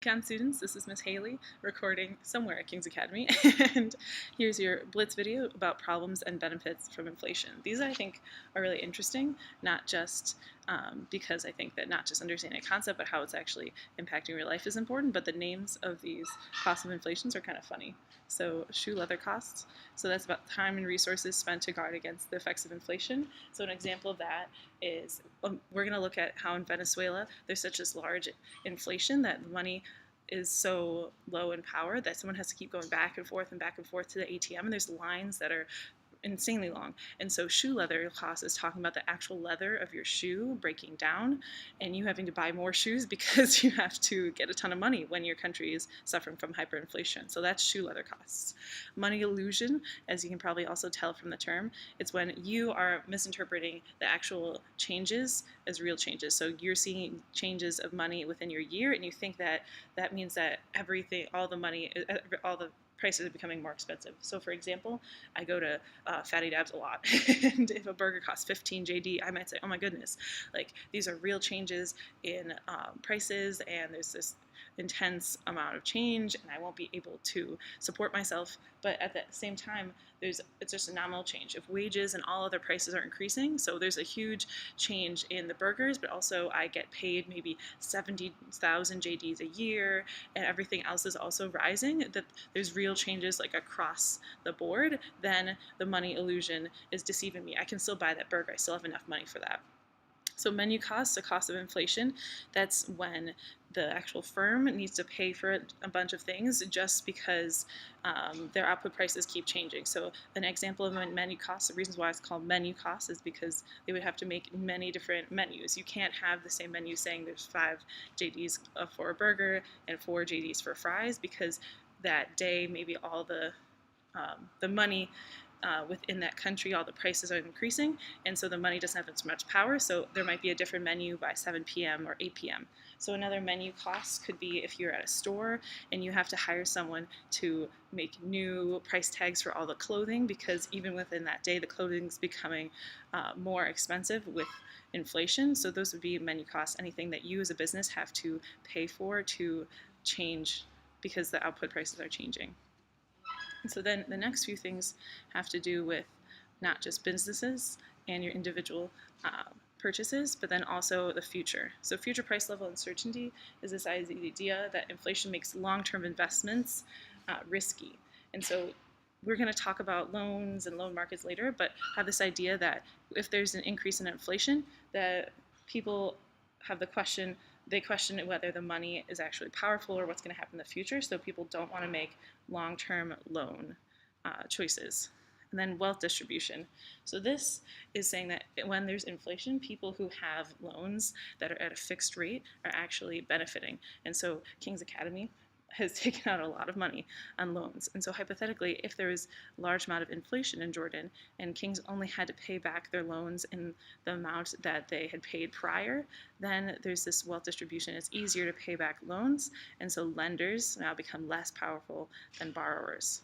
Econ students, this is Miss Haley recording somewhere at King's Academy, and here's your Blitz video about problems and benefits from inflation. These I think are really interesting, not just because I think that not just understanding a concept, but how it's actually impacting real life is important, but the names of these costs of inflations are kind of funny. So shoe leather costs, so that's about time and resources spent to guard against the effects of inflation. So an example of that is we're going to look at how in Venezuela there's such this large inflation that the money is so low in power that someone has to keep going back and forth to the ATM, and there's lines that are insanely long. And so shoe leather cost is talking about the actual leather of your shoe breaking down and you having to buy more shoes because you have to get a ton of money when your country is suffering from hyperinflation. So that's shoe leather costs. Money illusion, as you can probably also tell from the term, it's when you are misinterpreting the actual changes as real changes. So you're seeing changes of money within your year and you think that that means that everything, all the money, all the prices are becoming more expensive. So for example, I go to Fatty Dabs a lot, and if a burger costs 15 JD, I might say, oh my goodness, like these are real changes in prices, and there's this intense amount of change, and I won't be able to support myself. But at the same time, it's just a nominal change. If wages and all other prices are increasing, so there's a huge change in the burgers, but also I get paid maybe 70,000 JDs a year, and everything else is also rising, that there's real changes like across the board, then the money illusion is deceiving me. I can still buy that burger. I still have enough money for that. So menu costs, the cost of inflation, that's when the actual firm needs to pay for a bunch of things just because their output prices keep changing. So an example of menu costs, the reasons why it's called menu costs is because they would have to make many different menus. You can't have the same menu saying there's 5 JDs for a burger and 4 JDs for fries, because that day maybe all the money within that country, all the prices are increasing, and so the money doesn't have as much power, so there might be a different menu by 7 p.m. or 8 p.m. So another menu cost could be if you're at a store and you have to hire someone to make new price tags for all the clothing, because even within that day the clothing's becoming more expensive with inflation. So those would be menu costs, anything that you as a business have to pay for to change because the output prices are changing. And so then the next few things have to do with not just businesses and your individual purchases, but then also the future. So future price level uncertainty is this idea that inflation makes long-term investments risky. And so we're going to talk about loans and loan markets later, but have this idea that if there's an increase in inflation, that people have the question, they question whether the money is actually powerful or what's going to happen in the future, so people don't want to make long-term loan choices. And then wealth distribution. So this is saying that when there's inflation, people who have loans that are at a fixed rate are actually benefiting. And so King's Academy has taken out a lot of money on loans. And so hypothetically, if there is a large amount of inflation in Jordan and Kings only had to pay back their loans in the amount that they had paid prior, then there's this wealth distribution. It's easier to pay back loans, and so lenders now become less powerful than borrowers.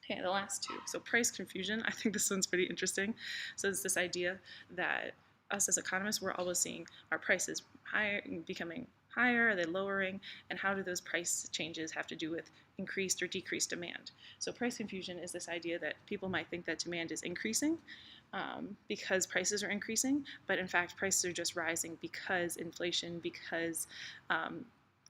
Okay, the last two. So price confusion, I think this one's pretty interesting. So it's this idea that us as economists, we're always seeing our prices higher, becoming higher, are they lowering, and how do those price changes have to do with increased or decreased demand? So price confusion is this idea that people might think that demand is increasing because prices are increasing, but in fact prices are just rising because inflation, because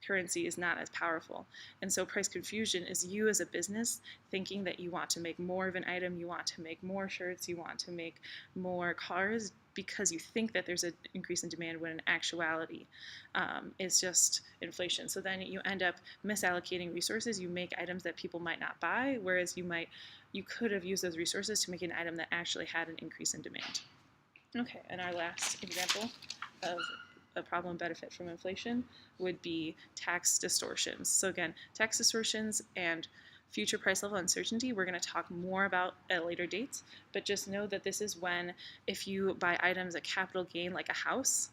currency is not as powerful. And so price confusion is you as a business thinking that you want to make more of an item, you want to make more shirts, you want to make more cars, because you think that there's an increase in demand when in actuality it's just inflation. So then you end up misallocating resources. You make items that people might not buy, whereas you could have used those resources to make an item that actually had an increase in demand. Okay, and our last example of a problem benefit from inflation would be tax distortions. So again, tax distortions and future price level uncertainty we're going to talk more about at a later date, but just know that this is when, if you buy items at capital gain like a house,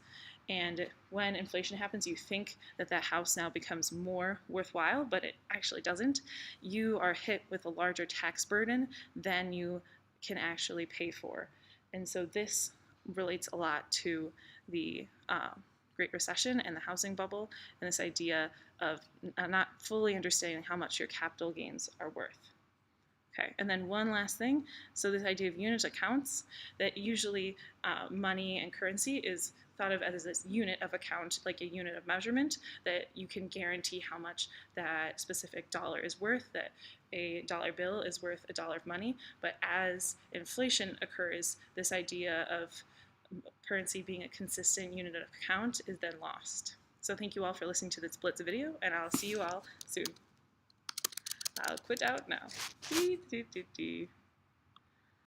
and when inflation happens you think that that house now becomes more worthwhile, but it actually doesn't. You are hit with a larger tax burden than you can actually pay for. And so this relates a lot to the Great Recession and the housing bubble, and this idea of not fully understanding how much your capital gains are worth. Okay, and then one last thing, so this idea of unit accounts, that usually money and currency is thought of as this unit of account, like a unit of measurement, that you can guarantee how much that specific dollar is worth, that a dollar bill is worth a dollar of money. But as inflation occurs, this idea of currency being a consistent unit of account is then lost. So thank you all for listening to this Blitz video, and I'll see you all soon. I'll quit out now.